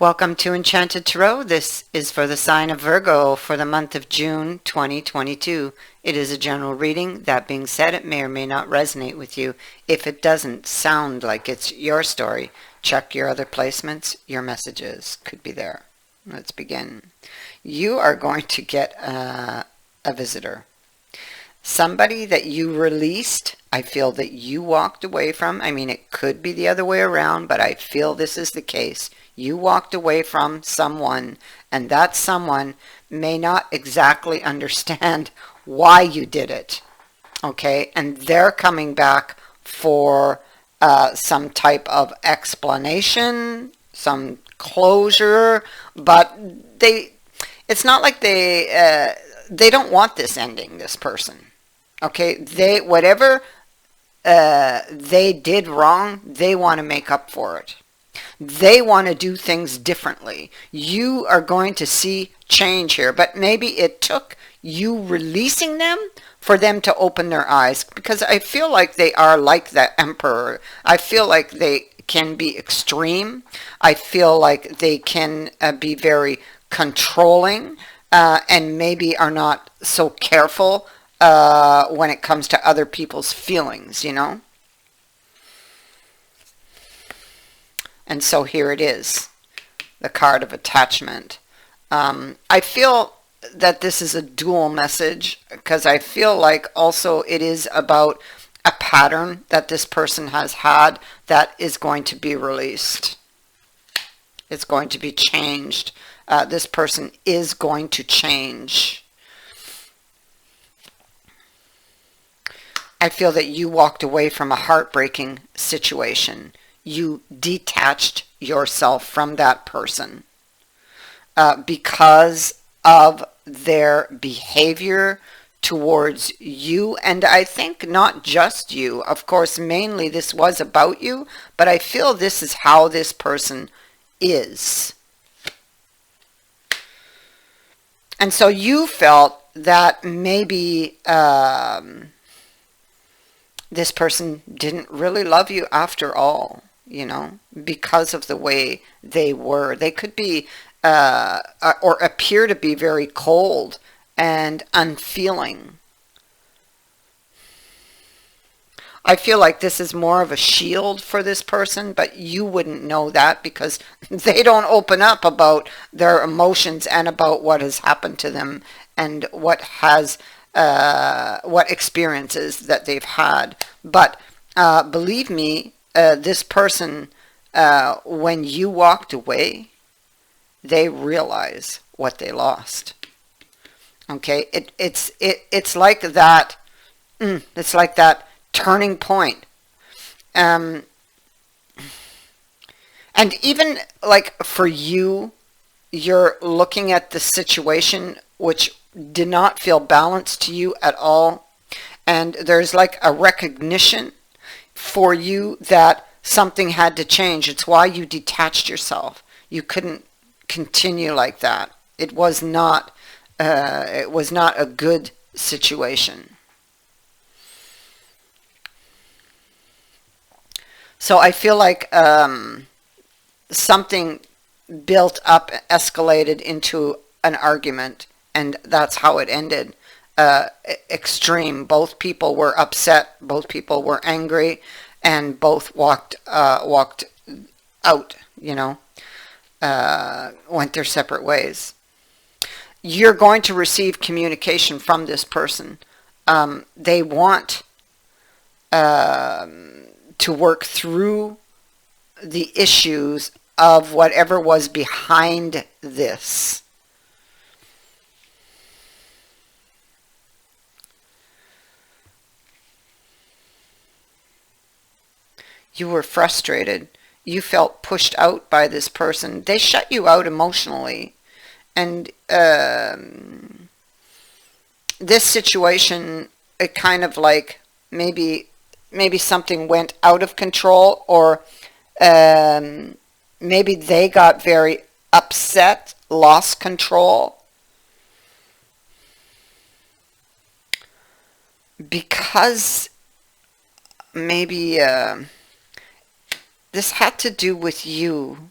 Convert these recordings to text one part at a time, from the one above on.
Welcome to Enchanted Tarot. This is for the sign of Virgo for the month of June 2022. It is a general reading. That being said, it may or may not resonate with you. If it doesn't sound like it's your story, check your other placements. Your messages could be there. Let's begin. You are going to get a visitor. Somebody that you released, I feel that you walked away from. I mean, it could be the other way around, but I feel this is the case. You walked away from someone, and that someone may not exactly understand why you did it. Okay? And they're coming back for some type of explanation, some closure, but it's not like they don't want this ending, this person. Okay, whatever they did wrong, they want to make up for it. They want to do things differently. You are going to see change here, but maybe it took you releasing them for them to open their eyes, because I feel like they are like the emperor. I feel like they can be extreme. I feel like they can be very controlling and maybe are not so careful when it comes to other people's feelings, you know? And so here it is, the card of attachment. I feel that this is a dual message, because I feel like also it is about a pattern that this person has had that is going to be released. It's going to be changed. This person is going to change. I feel that you walked away from a heartbreaking situation. You detached yourself from that person because of their behavior towards you. And I think not just you. Of course, mainly this was about you, but I feel this is how this person is. And so you felt that maybe this person didn't really love you after all, you know, because of the way they were. They could be or appear to be very cold and unfeeling. I feel like this is more of a shield for this person, but you wouldn't know that because they don't open up about their emotions and about what has happened to them and what experiences that they've had. But believe me, this person, when you walked away, they realize what they lost. Okay, it's like that. It's like that turning point. And even like for you, you're looking at the situation which did not feel balanced to you at all, and there's like a recognition for you that something had to change. It's why you detached yourself. You couldn't continue like that. It was not a good situation. So I feel like something built up, escalated into an argument, and that's how it ended. Extreme. Both people were upset. Both people were angry, and both walked out. You know, went their separate ways. You're going to receive communication from this person. They want to work through the issues of whatever was behind this. You were frustrated. You felt pushed out by this person. They shut you out emotionally. And this situation, it kind of like maybe something went out of control, or maybe they got very upset, lost control, because maybe this had to do with you.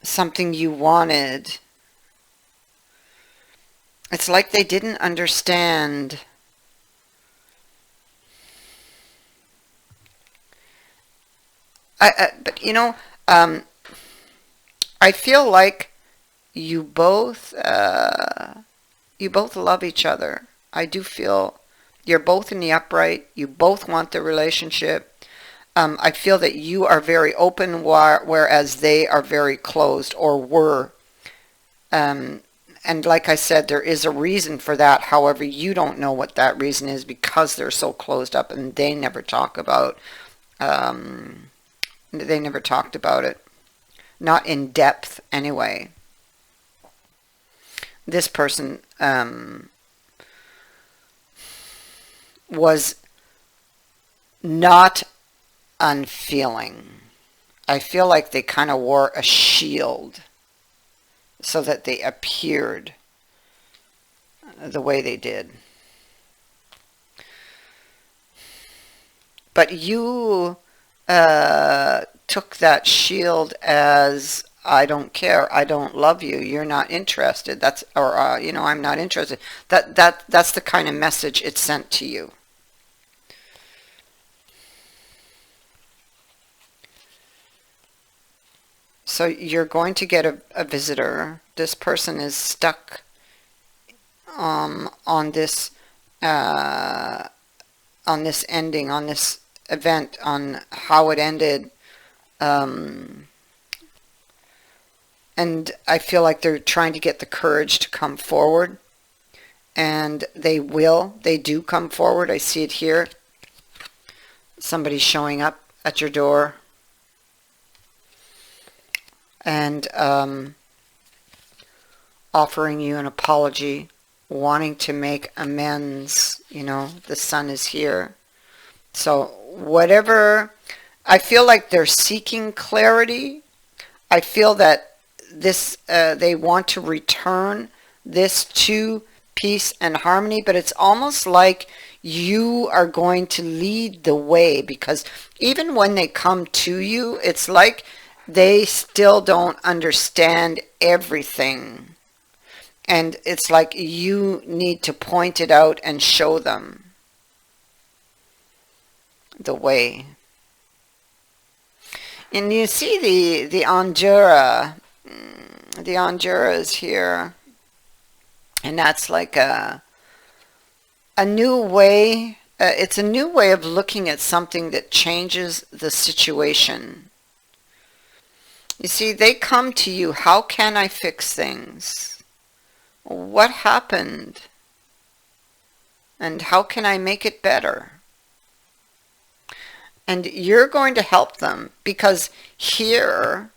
something you wanted. It's like they didn't understand. But you know, um, I feel like you both love each other. I do feel you're both in the upright. You both want the relationship. I feel that you are very open, whereas they are very closed, or were. Um, and like I said, there is a reason for that. However, you don't know what that reason is because they're so closed up, and they never talk about. Um, they never talked about it, not in depth anyway. This person was not unfeeling. I feel like they kind of wore a shield so that they appeared the way they did. But you took that shield as, I don't care, I don't love you, you're not interested. That's, or you know, I'm not interested. That's the kind of message it sent to you. So you're going to get a visitor. This person is stuck uh, on this ending, on this event, on how it ended. Um, and I feel like they're trying to get the courage to come forward. And they will. They do come forward. I see it here. Somebody's showing up at your door. And offering you an apology, wanting to make amends. You know, the sun is here. So whatever, I feel like they're seeking clarity. I feel that this they want to return this to peace and harmony, but it's almost like you are going to lead the way, because even when they come to you, it's like they still don't understand everything. And it's like you need to point it out and show them the way. And you see the Andura. The Andura is here. And that's like a new way. It's a new way of looking at something that changes the situation. You see, they come to you. How can I fix things? What happened? And how can I make it better? And you're going to help them, because here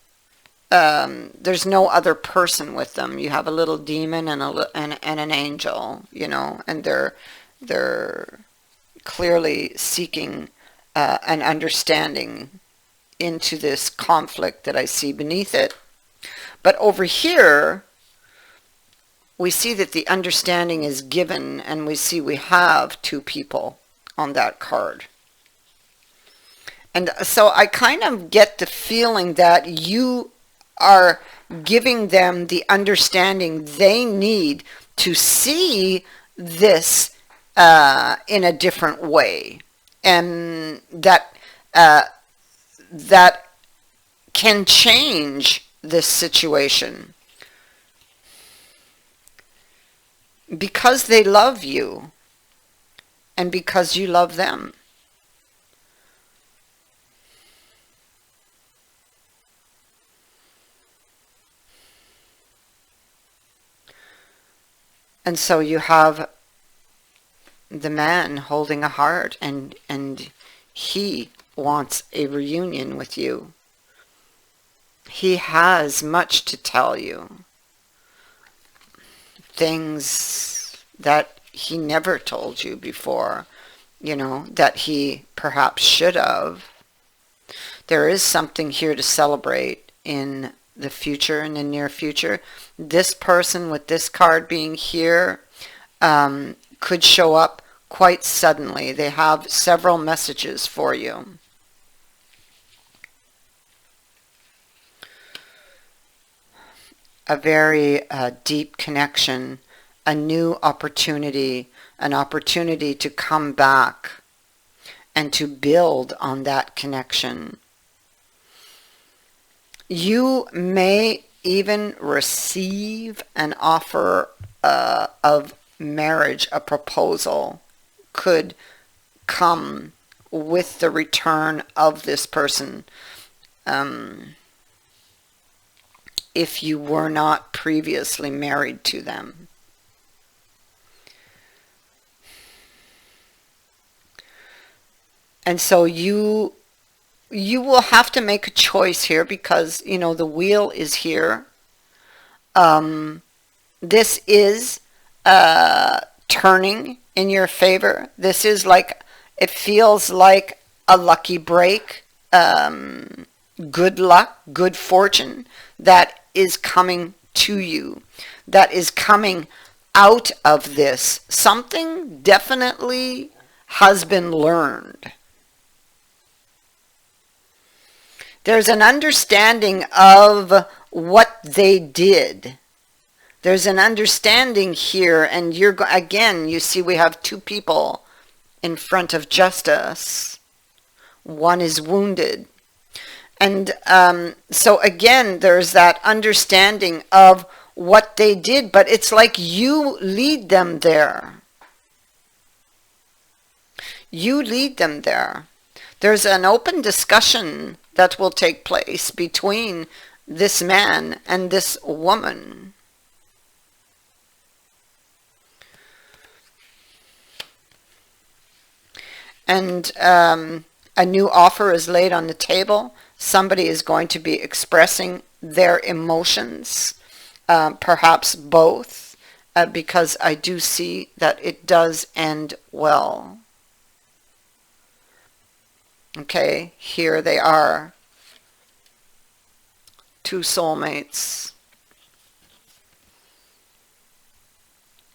there's no other person with them. You have a little demon and an angel, you know, and they're clearly seeking an understanding into this conflict that I see beneath it. But over here, we see that the understanding is given, and we see we have two people on that card. And so I kind of get the feeling that you are giving them the understanding they need to see this in a different way. And that can change this situation, because they love you and because you love them. And so you have the man holding a heart, and he wants a reunion with you. He has much to tell you. Things that he never told you before, you know, that he perhaps should have. There is something here to celebrate in the future, in the near future. This person with this card being here could show up quite suddenly. They have several messages for you. a very deep connection, a new opportunity, an opportunity to come back and to build on that connection. You may even receive an offer of marriage, a proposal could come with the return of this person. If you were not previously married to them. And so you will have to make a choice here because, you know, the wheel is here. This is turning in your favor. This is like, it feels like a lucky break, good luck, good fortune that is coming to you, that is coming out of this. Something definitely has been learned. There's an understanding of what they did. There's an understanding here, and you're again, you see we have two people in front of justice. One is wounded. And so again, there's that understanding of what they did, but it's like you lead them there. You lead them there. There's an open discussion that will take place between this man and this woman. And a new offer is laid on the table. Somebody is going to be expressing their emotions, perhaps both, because I do see that it does end well. Okay, here they are. Two soulmates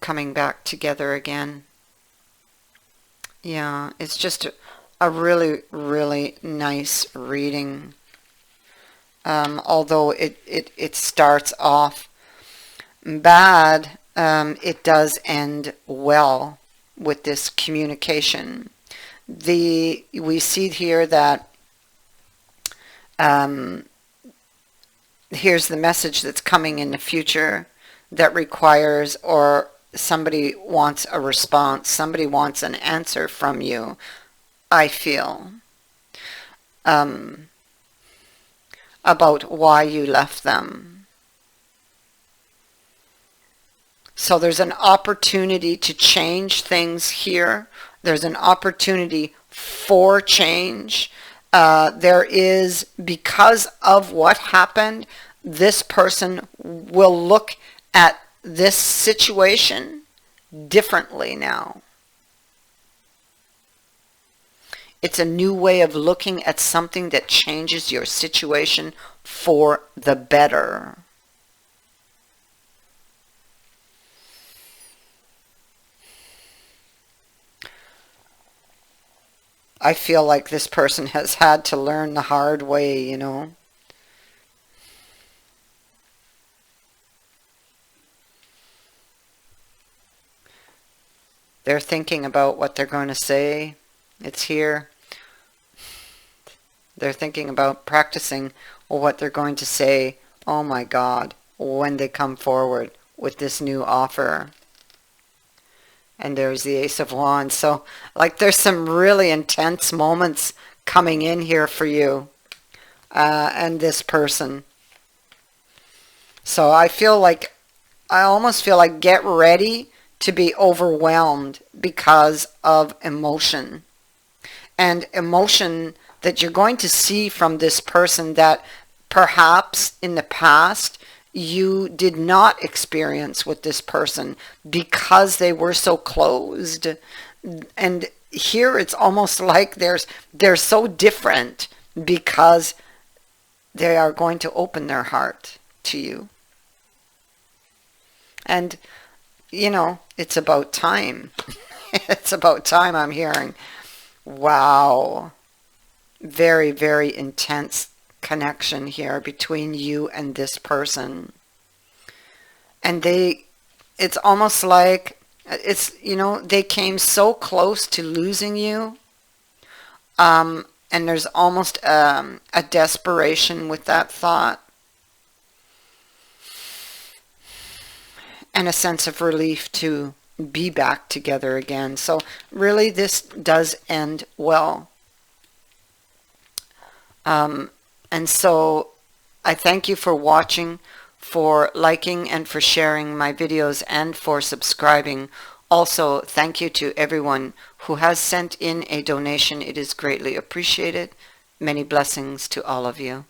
coming back together again. Yeah, it's just a really, really nice reading. Although it starts off bad, it does end well with this communication. We see here that here's the message that's coming in the future that requires, or somebody wants a response, somebody wants an answer from you, I feel, about why you left them. So there's an opportunity to change things here. There's an opportunity for change. There is, because of what happened, this person will look at this situation differently now. It's a new way of looking at something that changes your situation for the better. I feel like this person has had to learn the hard way, you know. They're thinking about what they're going to say. It's here. They're thinking about practicing what they're going to say, oh my God, when they come forward with this new offer. And there's the Ace of Wands. So, like, there's some really intense moments coming in here for you and this person. So I almost feel like get ready to be overwhelmed because of emotion. And emotion that you're going to see from this person that perhaps in the past you did not experience with this person because they were so closed. And here it's almost like they're so different because they are going to open their heart to you. And, you know, it's about time. It's about time, I'm hearing. Wow. Very, very intense connection here between you and this person. And it's almost like, they came so close to losing you. And there's almost a desperation with that thought, and a sense of relief to be back together again. So really, this does end well. And so I thank you for watching, for liking, and for sharing my videos, and for subscribing. Also, thank you to everyone who has sent in a donation. It is greatly appreciated. Many blessings to all of you.